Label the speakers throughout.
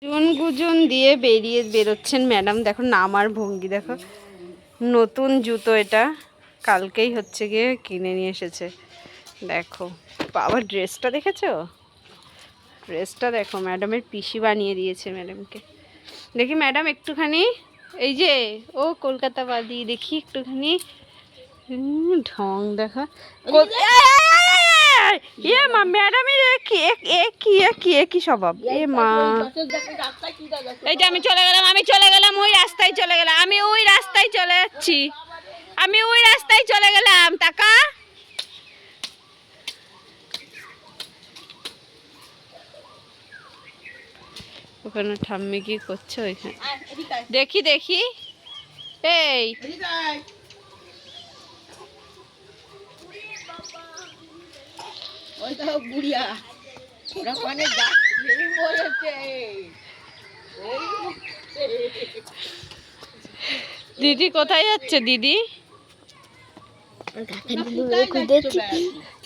Speaker 1: গুজন দিয়ে বেরোচ্ছেন ম্যাডাম। দেখো নামার ভঙ্গি দেখো। নতুন জুতো, এটা কালকেই হচ্ছে গিয়ে কিনে নিয়ে এসেছে। দেখো বাবার ড্রেসটা দেখেছো? ড্রেসটা দেখো, ম্যাডামের পিসি বানিয়ে দিয়েছে ম্যাডামকে। দেখি ম্যাডাম একটুখানি, এই যে ও কলকাতাবাদী, দেখি একটুখানি ঢং দেখা। এ মা ম্যাডামের কি স্বভাব! এ মা, এইটা আমি চলে গেলাম ওই রাস্তায় চলে গেলাম, আমি ওই রাস্তায় চলে যাচ্ছি, আমি ওই রাস্তায় চলে গেলাম। টাকা ওখানে ঠাম্মি কি করছে ওইখানে? দেখি দেখি, এই দিদি কোথায় যাচ্ছে? দিদি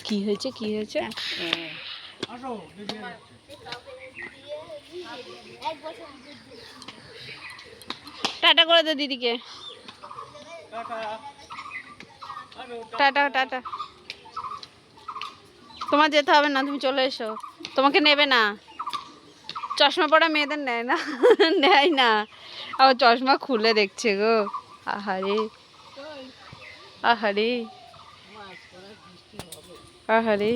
Speaker 1: কি হয়েছে কি হয়েছে? টাটা করে দে দিদিকে, টাটা টাটা। তোমার যেতে হবে না, তুমি চলে এসো, তোমাকে নেবে না। চশমা পড়া মেয়েদের নেয় না, নেয় না। আবার চশমা খুলে দেখছে গো। আহারে আহারে আহারে।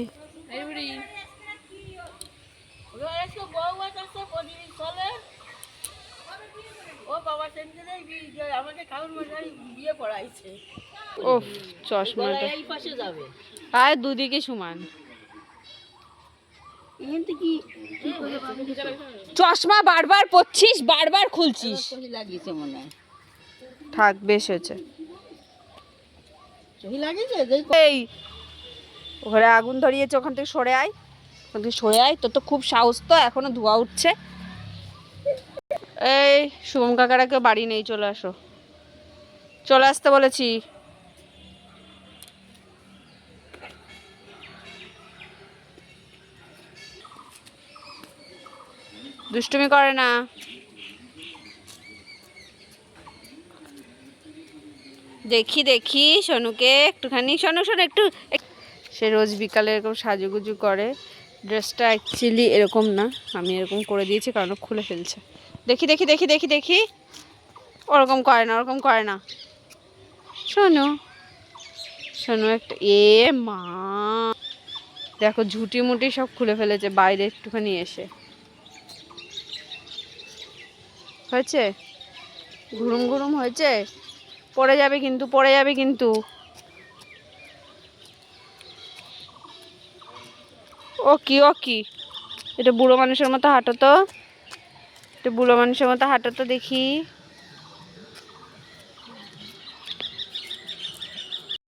Speaker 1: ওফ, চশমাটা আর দুদিকে সমান। চশমা বারবার পরছিস, বারবার খুলছিস। থাক, বেশ হয়েছে। এই ওখানে আগুন ধরিয়েছে, ওখান থেকে সরে আয়, ওখান থেকে সরে আয়। তোর তো খুব সাহস, তো এখনো ধোঁয়া উঠছে। এই শুভম কাকারা কেউ বাড়ি নেই, চলে আসো, চলে আসতে বলেছি। দুষ্টুমি করে না। দেখি দেখি সোনুকে একটুখানি, শোনো শোনো একটু। সে রোজ বিকালে এরকম সাজুগুজু করে। ড্রেসটা অ্যাকচুয়ালি এরকম না, আমি এরকম করে দিয়েছি কারণ খুলে ফেলছে। দেখি দেখি দেখি দেখি দেখি, ওরকম করে না, ওরকম করে না। শোনো শোনো একটা, এ মা দেখো ঝুটি মুটি সব খুলে ফেলেছে বাইরে একটুখানি এসে। হয়েছে, ঘুরুম ঘুরুম হয়েছে। পড়ে যাবে কিন্তু, পড়ে যাবে কিন্তু। ও কি, ও কি, এটা বুড়ো মানুষের মতো হাঁটো তো, এটা বুড়ো মানুষের মতো হাঁটো তো দেখি।